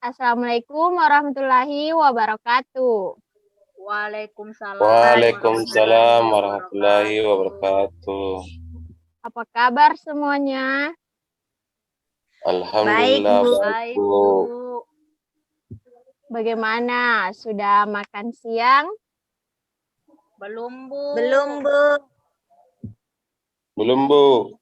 Assalamualaikum warahmatullahi wabarakatuh. Waalaikumsalam Waalaikumsalam warahmatullahi wabarakatuh. Apa kabar semuanya? Alhamdulillah Baik, baik, Bu. Bu. Bagaimana? Sudah makan siang? Belum, Bu. Belum, Bu. Belum, Bu.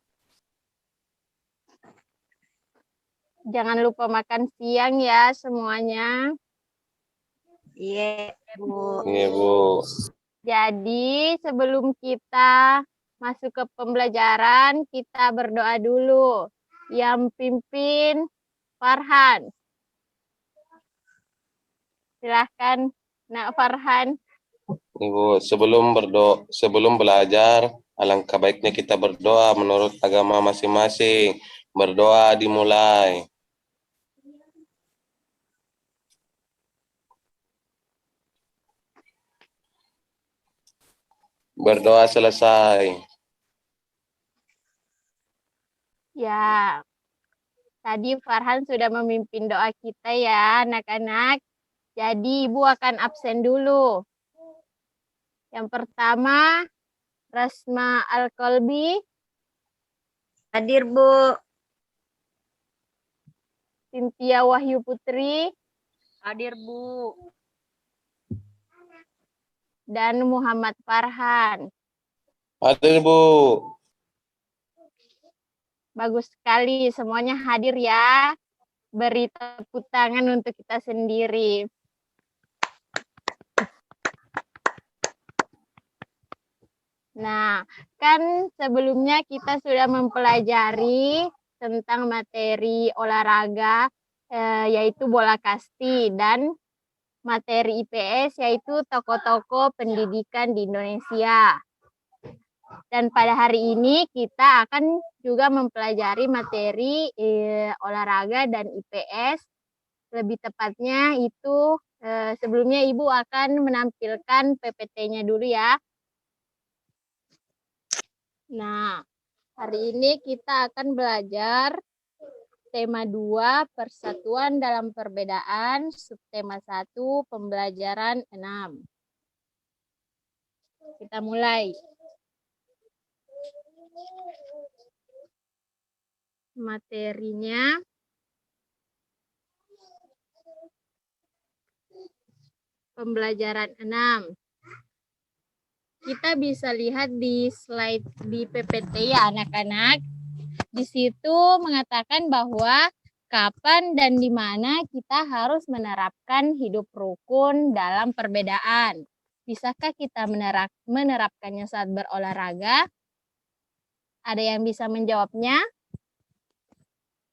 Jangan lupa makan siang ya semuanya. Iya, Bu. Iya, Bu. Jadi sebelum kita masuk ke pembelajaran, kita berdoa dulu. Yang pimpin Farhan. Silahkan, Nak Farhan. Ibu, sebelum belajar, alangkah baiknya kita berdoa menurut agama masing-masing. Berdoa dimulai. Berdoa selesai. Ya, tadi Farhan sudah memimpin doa kita ya anak-anak. Jadi Ibu akan absen dulu. Yang pertama, Rasma Al-Kolbi. Hadir, Bu. Cynthia Wahyu Putri. Hadir, Bu. Dan Muhammad Farhan. Hadir, Bu. Bagus sekali, semuanya hadir ya. Beri tepuk tangan untuk kita sendiri. Nah, kan sebelumnya kita sudah mempelajari tentang materi olahraga, yaitu bola kasti, dan materi IPS, yaitu tokoh-tokoh pendidikan di Indonesia. Dan pada hari ini kita akan juga mempelajari materi olahraga dan IPS. Lebih tepatnya itu sebelumnya Ibu akan menampilkan PPT-nya dulu ya. Nah, hari ini kita akan belajar tema 2, persatuan dalam perbedaan, subtema 1, pembelajaran 6. Kita mulai. Materinya. Pembelajaran 6. Kita bisa lihat di slide di PPT ya anak-anak. Di situ mengatakan bahwa kapan dan di mana kita harus menerapkan hidup rukun dalam perbedaan. Bisakah kita menerapkannya saat berolahraga? Ada yang bisa menjawabnya?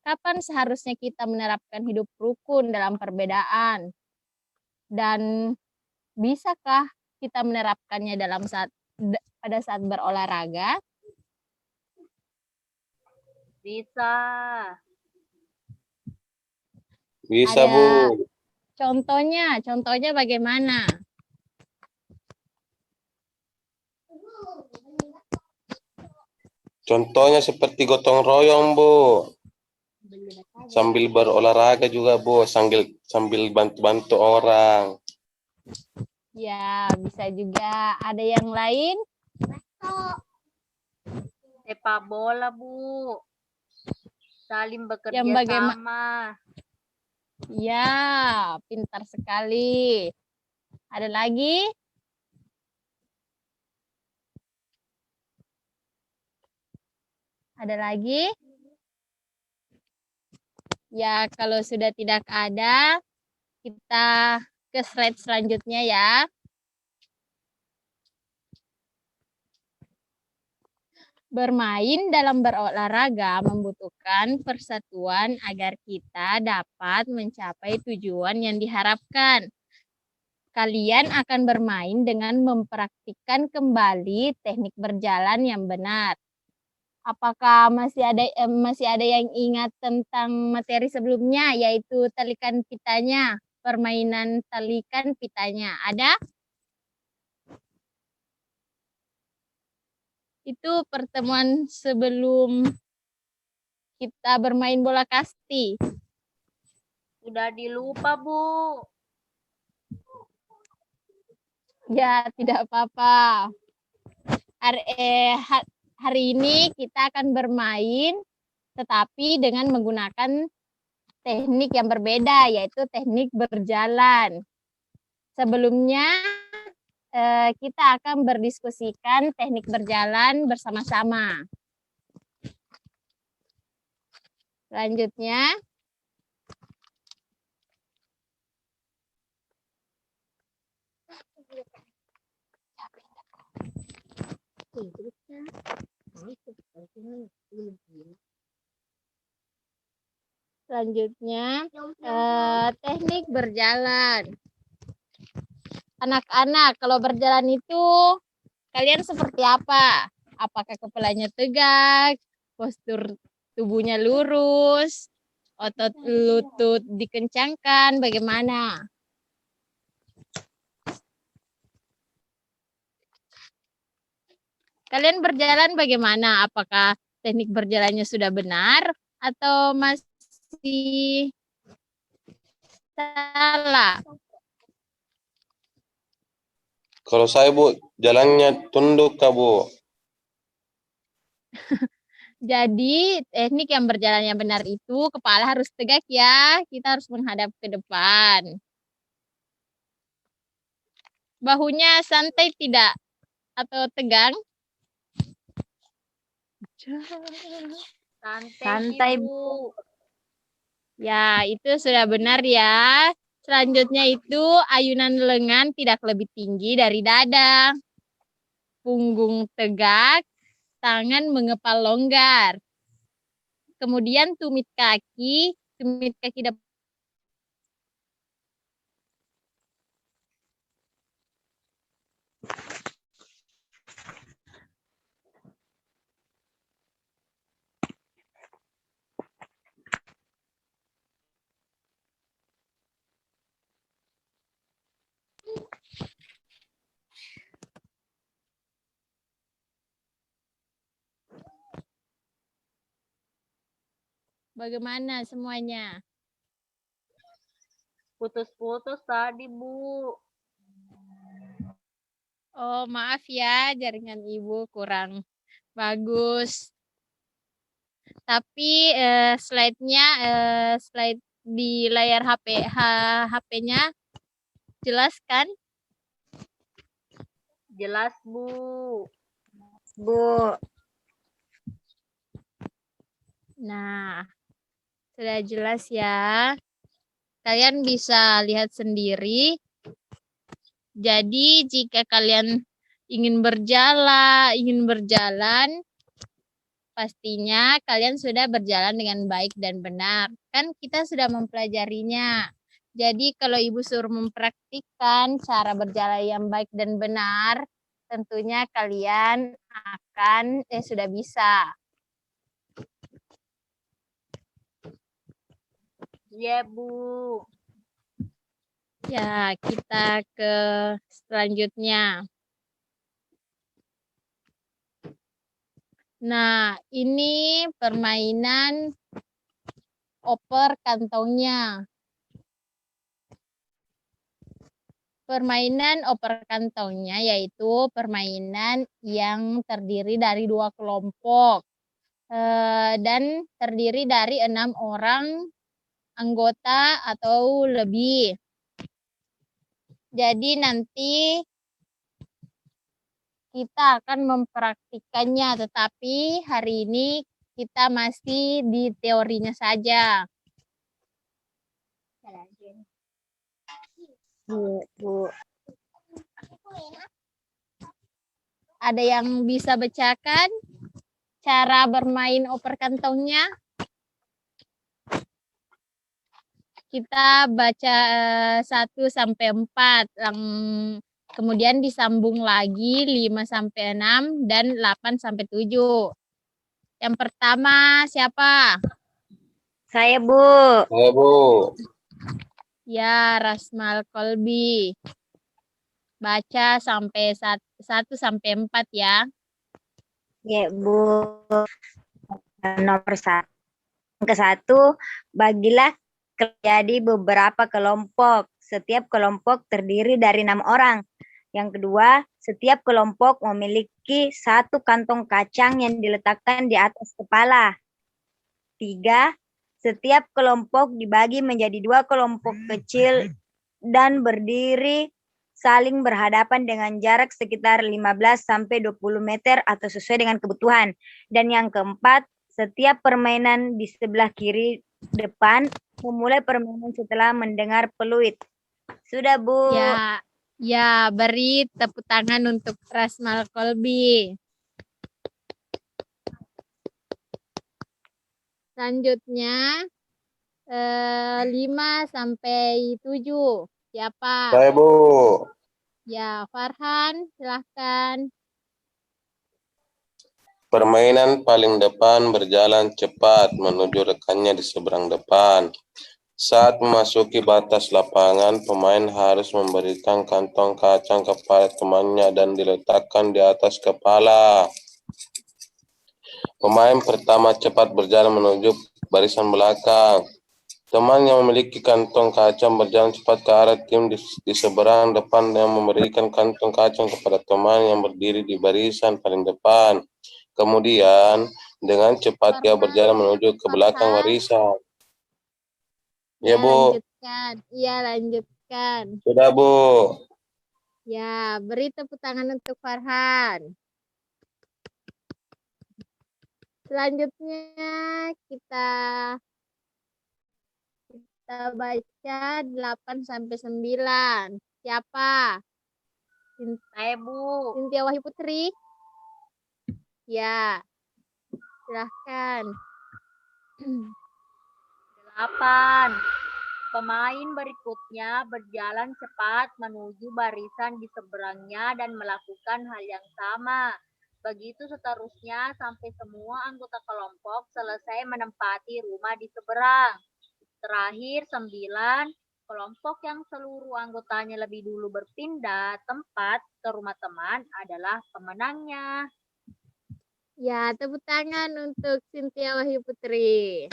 Kapan seharusnya kita menerapkan hidup rukun dalam perbedaan? Dan bisakah kita menerapkannya pada saat berolahraga? Bisa. Bisa, Ada Bu. Contohnya bagaimana? Contohnya seperti gotong royong, Bu. Sambil berolahraga juga, Bu. Sambil bantu-bantu orang. Ya, bisa juga. Ada yang lain? Sepak bola, Bu. Saling bekerja Yang sama. Ya, pintar sekali. Ada lagi? Ada lagi? Ya, kalau sudah tidak ada, kita ke slide selanjutnya ya. Bermain dalam berolahraga membutuhkan persatuan agar kita dapat mencapai tujuan yang diharapkan. Kalian akan bermain dengan mempraktikkan kembali teknik berjalan yang benar. Apakah masih ada yang ingat tentang materi sebelumnya, yaitu talikan pitanya, permainan talikan pitanya? Ada? Itu pertemuan sebelum kita bermain bola kasti. Sudah dilupa, Bu. Ya, tidak apa-apa. Hari ini kita akan bermain, tetapi dengan menggunakan teknik yang berbeda, yaitu teknik berjalan. Sebelumnya, kita akan berdiskusikan teknik berjalan bersama-sama. Selanjutnya, teknik berjalan. Anak-anak, kalau berjalan itu kalian seperti apa? Apakah kepalanya tegak, postur tubuhnya lurus, otot lutut dikencangkan, bagaimana? Kalian berjalan bagaimana? Apakah teknik berjalannya sudah benar atau masih salah? Kalau saya, Bu, jalannya tunduk, Kak, Bu. Jadi teknik yang berjalan yang benar itu kepala harus tegak ya. Kita harus menghadap ke depan. Bahunya santai tidak? Atau tegang? Santai, Bu. Ya, itu sudah benar ya. Selanjutnya itu ayunan lengan tidak lebih tinggi dari dada. Punggung tegak, tangan mengepal longgar. Kemudian tumit kaki depan. Bagaimana semuanya? Putus-putus tadi, Bu. Oh, maaf ya, jaringan Ibu kurang bagus. Tapi slide-nya slide di layar HP-nya jelas kan? Jelas, Bu. Bu. Nah, sudah jelas ya. Kalian bisa lihat sendiri. Jadi jika kalian ingin berjalan, pastinya kalian sudah berjalan dengan baik dan benar. Kan kita sudah mempelajarinya. Jadi kalau Ibu suruh mempraktikkan cara berjalan yang baik dan benar, tentunya kalian akan sudah bisa. Iya, Bu. Ya, kita ke selanjutnya. Nah, ini permainan oper kantongnya. Permainan oper kantongnya yaitu permainan yang terdiri dari 2 kelompok dan terdiri dari 6 orang anggota atau lebih. Jadi nanti kita akan mempraktikkannya, tetapi hari ini kita masih di teorinya saja. Bu. Ada yang bisa bacakan cara bermain oper kantongnya? Kita baca 1 sampai 4, kemudian disambung lagi 5 sampai 6 dan 8 sampai 7. Yang pertama siapa? Saya, Bu. Saya, Bu. Ya, Rasmal Kolbi. Baca sampai 1 sampai 4 ya. Ya, Bu. Nomor 1. Ke 1, bagilah jadi beberapa kelompok. Setiap kelompok terdiri dari 6 orang. Yang kedua, setiap kelompok memiliki 1 kantong kacang yang diletakkan di atas kepala. 3, setiap kelompok dibagi menjadi 2 kelompok kecil dan berdiri saling berhadapan dengan jarak sekitar 15-20 meter atau sesuai dengan kebutuhan. Dan yang keempat, setiap permainan di sebelah kiri depan memulai permainan setelah mendengar peluit. Sudah, Bu. Ya, beri tepuk tangan untuk Rasmal Kolbi. Selanjutnya 5 sampai 7. Siapa? Saya, Bu. Ya, Farhan, silahkan. Permainan paling depan berjalan cepat menuju rekannya di seberang depan. Saat memasuki batas lapangan, pemain harus memberikan kantong kacang kepada temannya dan diletakkan di atas kepala. Pemain pertama cepat berjalan menuju barisan belakang. Teman yang memiliki kantong kacang berjalan cepat ke arah tim di seberang depan yang memberikan kantong kacang kepada teman yang berdiri di barisan paling depan. Kemudian, dengan cepat dia berjalan menuju ke belakang barisan. Ya, Bu. Lanjutkan. Iya, lanjutkan. Sudah, Bu. Ya, beri tepuk tangan untuk Farhan. Selanjutnya kita baca 8 sampai 9. Siapa? Saya, Bu. Cynthia Wahyu Putri. Ya, silahkan. 8. Pemain berikutnya berjalan cepat menuju barisan di seberangnya dan melakukan hal yang sama. Begitu seterusnya sampai semua anggota kelompok selesai menempati rumah di seberang. Terakhir 9, kelompok yang seluruh anggotanya lebih dulu berpindah tempat ke rumah teman adalah pemenangnya. Ya, tepuk tangan untuk Cynthia Wahyu Putri.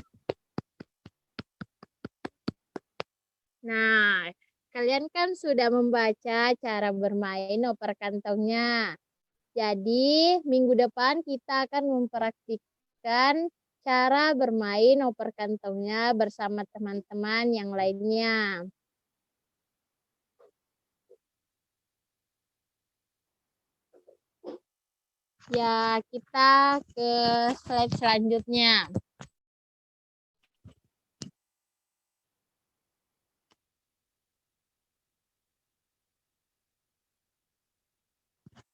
Nah, kalian kan sudah membaca cara bermain oper kantongnya. Jadi, minggu depan kita akan mempraktikkan cara bermain oper kantongnya bersama teman-teman yang lainnya. Ya, kita ke slide selanjutnya.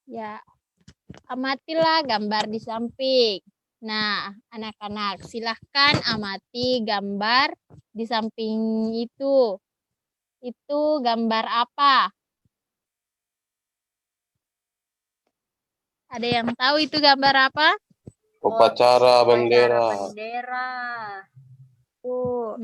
Ya, amatilah gambar di samping. Nah, anak-anak silahkan amati gambar di samping itu. Itu gambar apa? Ada yang tahu itu gambar apa? Upacara bendera. Bendera. Bu.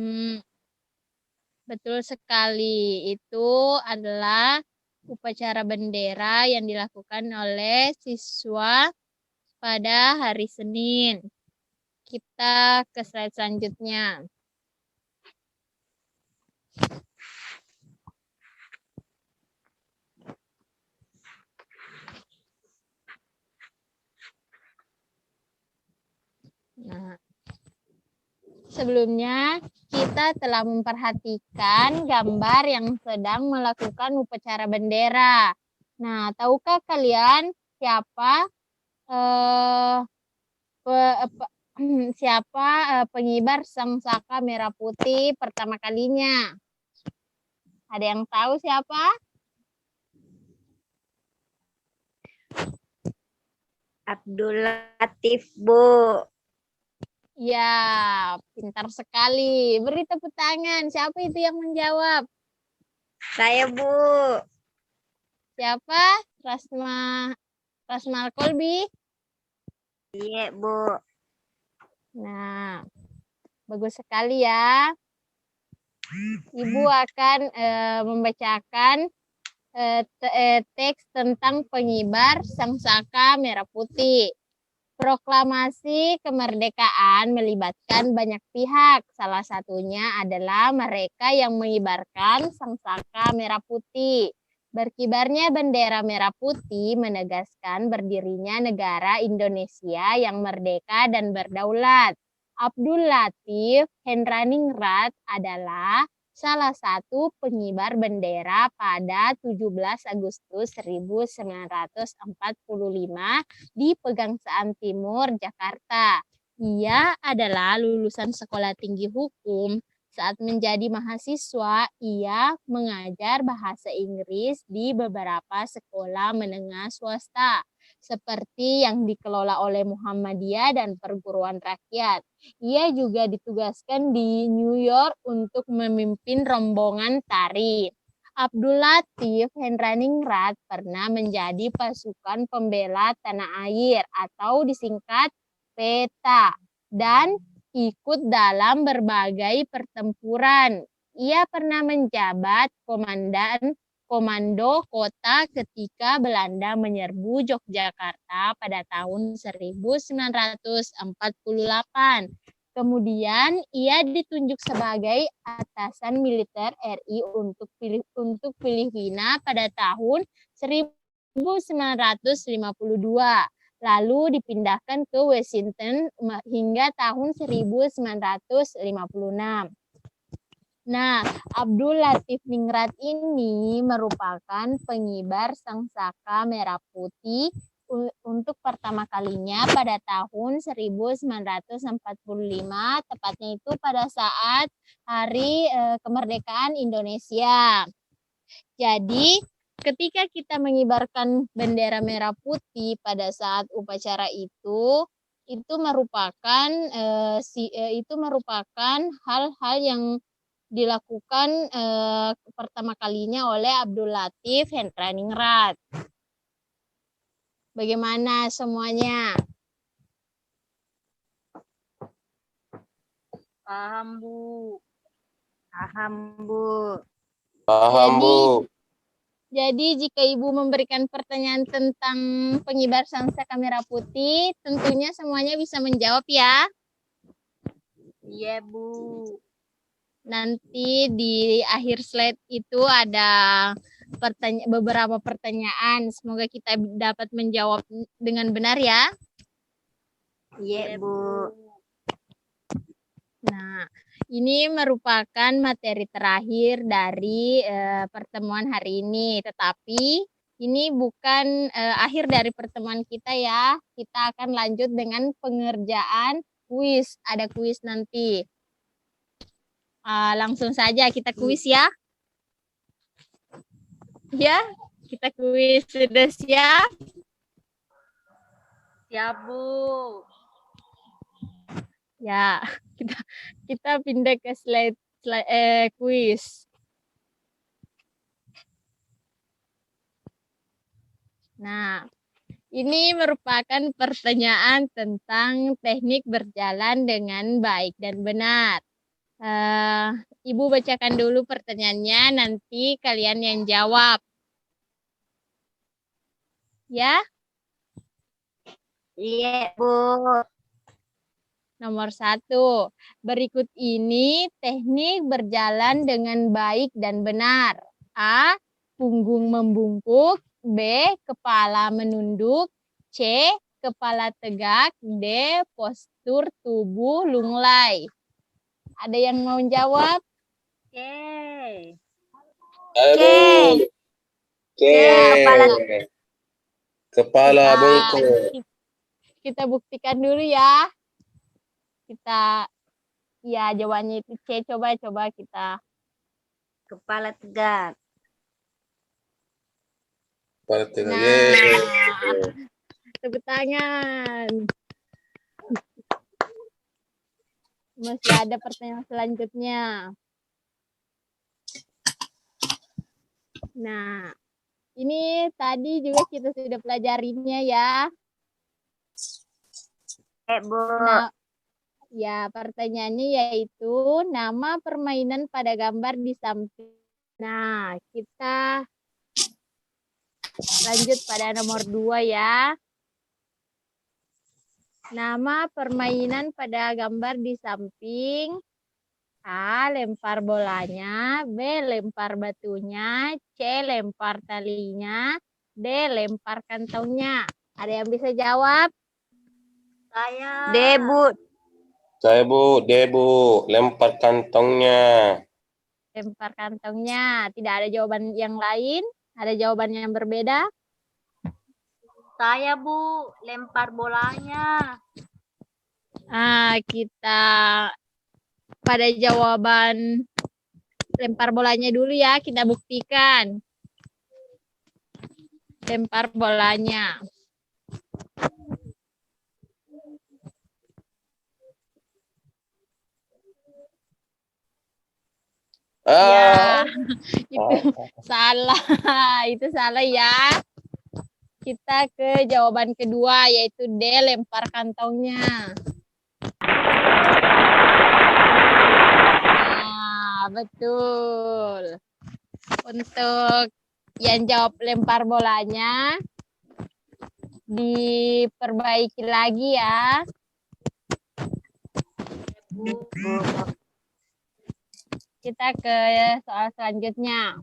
Betul sekali. Itu adalah upacara bendera yang dilakukan oleh siswa pada hari Senin. Kita ke slide selanjutnya. Nah, sebelumnya kita telah memperhatikan gambar yang sedang melakukan upacara bendera. Nah, tahukah kalian siapa pengibar sangsaka merah putih pertama kalinya? Ada yang tahu siapa? Abdul Latif, Bu. Ya, pintar sekali. Beri tepuk tangan. Siapa itu yang menjawab? Saya, Bu. Siapa? Rasmal Kolbi? Iya, Bu. Nah, bagus sekali ya. Ibu akan membacakan teks tentang pengibar sangsaka merah putih. Proklamasi kemerdekaan melibatkan banyak pihak. Salah satunya adalah mereka yang mengibarkan sangsaka merah putih. Berkibarnya bendera merah putih menegaskan berdirinya negara Indonesia yang merdeka dan berdaulat. Abdul Latif Hendraningrat adalah salah satu pengibar bendera pada 17 Agustus 1945 di Pegangsaan Timur, Jakarta. Ia adalah lulusan Sekolah Tinggi Hukum. Saat menjadi mahasiswa, ia mengajar bahasa Inggris di beberapa sekolah menengah swasta, seperti yang dikelola oleh Muhammadiyah dan perguruan rakyat. Ia juga ditugaskan di New York untuk memimpin rombongan tari. Abdul Latif Hendraningrat pernah menjadi pasukan pembela tanah air atau disingkat PETA dan ikut dalam berbagai pertempuran. Ia pernah menjabat komando kota ketika Belanda menyerbu Yogyakarta pada tahun 1948. Kemudian ia ditunjuk sebagai atasan militer RI untuk Filipina pada tahun 1952. Lalu dipindahkan ke Washington hingga tahun 1956. Nah, Abdul Latif Ningrat ini merupakan pengibar sangsaka merah putih untuk pertama kalinya pada tahun 1945, tepatnya itu pada saat Hari Kemerdekaan Indonesia. Jadi, ketika kita mengibarkan bendera merah putih pada saat upacara itu merupakan hal-hal yang dilakukan pertama kalinya oleh Abdul Latif Hendraningrat. Bagaimana semuanya? Paham, Bu. Paham, Bu. Paham, Bu. Jadi jika Ibu memberikan pertanyaan tentang pengibar sangsaka merah putih, tentunya semuanya bisa menjawab ya. Iya, Bu. Nanti di akhir slide itu ada beberapa pertanyaan. Semoga kita dapat menjawab dengan benar ya. Iya, Bu. Nah, ini merupakan materi terakhir dari pertemuan hari ini. Tetapi ini bukan akhir dari pertemuan kita ya. Kita akan lanjut dengan pengerjaan kuis. Ada kuis nanti. Langsung saja kita kuis ya. Ya, kita kuis. Sudah siap? Siap, Bu. Ya, kita pindah ke slide kuis. Nah, ini merupakan pertanyaan tentang teknik berjalan dengan baik dan benar. Ibu bacakan dulu pertanyaannya, nanti kalian yang jawab. Ya? Iya, Bu. Nomor 1, berikut ini teknik berjalan dengan baik dan benar. A, punggung membungkuk. B, kepala menunduk. C, kepala tegak. D, postur tubuh lunglai. Ada yang mau jawab? Oke. Aduh. Kepala bungkuk. Kita buktikan dulu ya. Ya jawabannya itu C. Coba kita. Kepala tegak. Kepala tegak. Nah, tepuk tangan. Masih ada pertanyaan selanjutnya. Nah, ini tadi juga kita sudah pelajarinya ya. Bu. Nah, ya, pertanyaannya yaitu nama permainan pada gambar di samping. Nah, kita lanjut pada nomor 2 ya. Nama permainan pada gambar di samping. A. Lempar bolanya. B. Lempar batunya. C. Lempar talinya. D. Lempar kantongnya. Ada yang bisa jawab? Saya. D, Bu. Saya Bu, D Bu, lempar kantongnya. Lempar kantongnya. Tidak ada jawaban yang lain? Ada jawaban yang berbeda? Saya Bu, lempar bolanya. Kita pada jawaban lempar bolanya dulu ya, kita buktikan. Lempar bolanya. Ya, itu salah. Itu salah ya. Kita ke jawaban kedua, yaitu D, lempar kantongnya. Nah, betul. Untuk yang jawab lempar bolanya, diperbaiki lagi ya. Kita ke soal selanjutnya.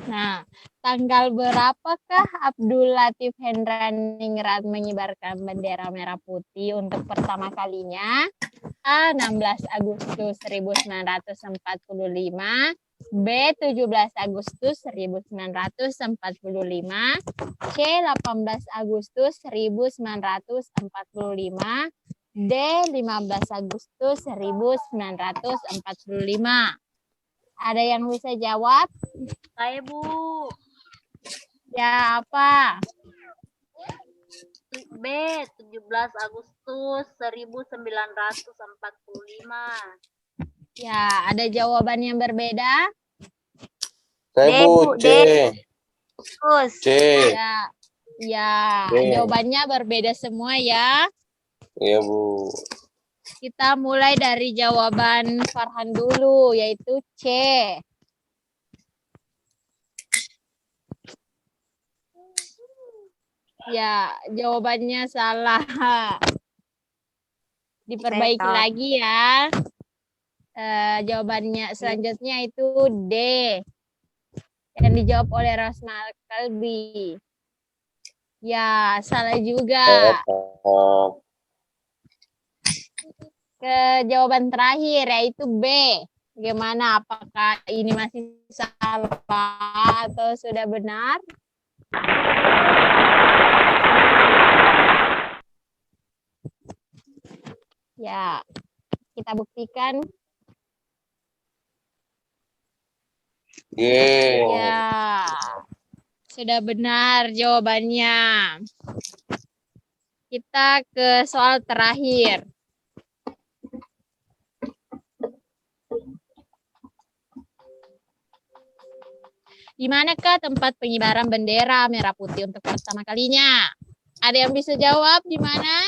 Nah, tanggal berapakah Abdul Latif Hendraningrat mengibarkan bendera merah putih untuk pertama kalinya? A. 16 Agustus 1945, B. 17 Agustus 1945, C. 18 Agustus 1945, D. 15 Agustus 1945. Ada yang bisa jawab? Saya Bu. Ya, apa? B. 17 Agustus 1945. Ya, ada jawaban yang berbeda? Saya D, Bu, Bu, C. Terus. C. Ya, D. jawabannya berbeda semua ya. Iya Bu. Kita mulai dari jawaban Farhan dulu, yaitu C. Ya, jawabannya salah. Diperbaiki Saya tahu. lagi ya. Jawabannya selanjutnya itu D. Yang dijawab oleh Rosma Kalbi. Ya, salah juga. Ke jawaban terakhir, yaitu B. Bagaimana? Apakah ini masih salah atau sudah benar? Ya, kita buktikan. Ya, sudah benar jawabannya. Kita ke soal terakhir. Di manakah tempat pengibaran bendera merah putih untuk pertama kalinya? Ada yang bisa jawab di mana?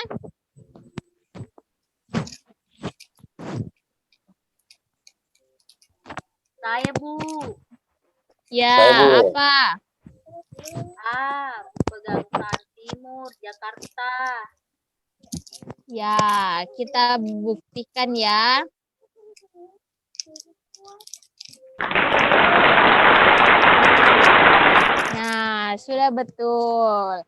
Saya Bu. Ya, Saya, Bu. apa? A. Pegangsaan Timur, Jakarta. Ya, kita buktikan ya. Nah, sudah betul.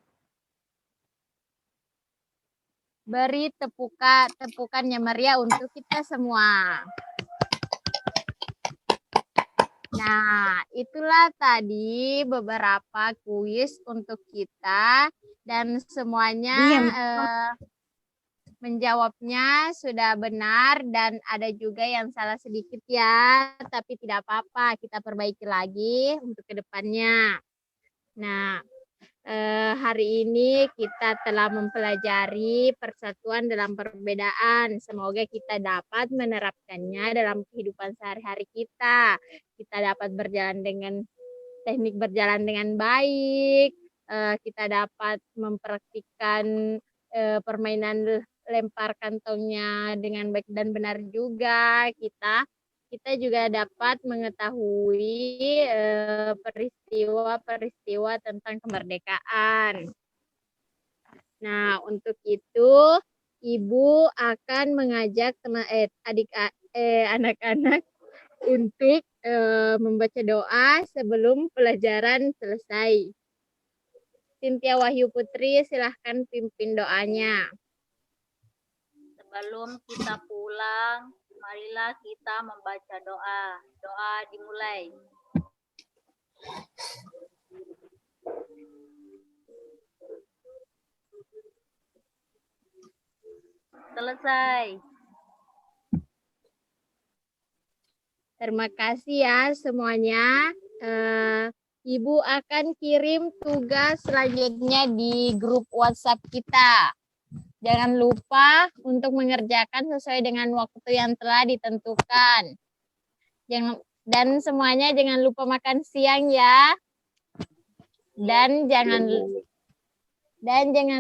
Beri tepukan yang meriah untuk kita semua. Nah, itulah tadi beberapa kuis untuk kita dan semuanya menjawabnya sudah benar dan ada juga yang salah sedikit ya, tapi tidak apa-apa, kita perbaiki lagi untuk kedepannya. Nah, hari ini kita telah mempelajari persatuan dalam perbedaan. Semoga kita dapat menerapkannya dalam kehidupan sehari-hari kita. Kita dapat berjalan dengan teknik berjalan dengan baik. Kita dapat mempraktikkan permainan lempar kantongnya dengan baik dan benar juga. Kita kita juga dapat mengetahui peristiwa-peristiwa tentang kemerdekaan. Nah, untuk itu Ibu akan mengajak anak-anak untuk membaca doa sebelum pelajaran selesai. Cynthia Wahyu Putri, silahkan pimpin doanya. Sebelum kita pulang, marilah kita membaca doa. Doa dimulai. Selesai. Terima kasih ya semuanya. Ibu akan kirim tugas selanjutnya di grup WhatsApp kita. Jangan lupa untuk mengerjakan sesuai dengan waktu yang telah ditentukan. Dan semuanya jangan lupa makan siang ya. Dan jangan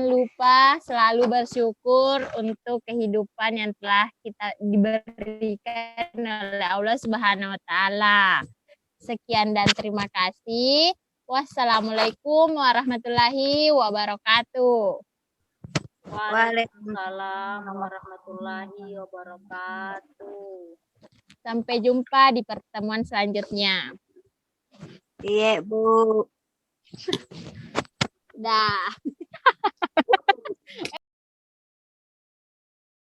lupa selalu bersyukur untuk kehidupan yang telah kita diberikan oleh Allah Subhanahu wa taala. Sekian dan terima kasih. Wassalamualaikum warahmatullahi wabarakatuh. Waalaikumsalam warahmatullahi wabarakatuh. Sampai jumpa di pertemuan selanjutnya. Iya, Bu. Dah.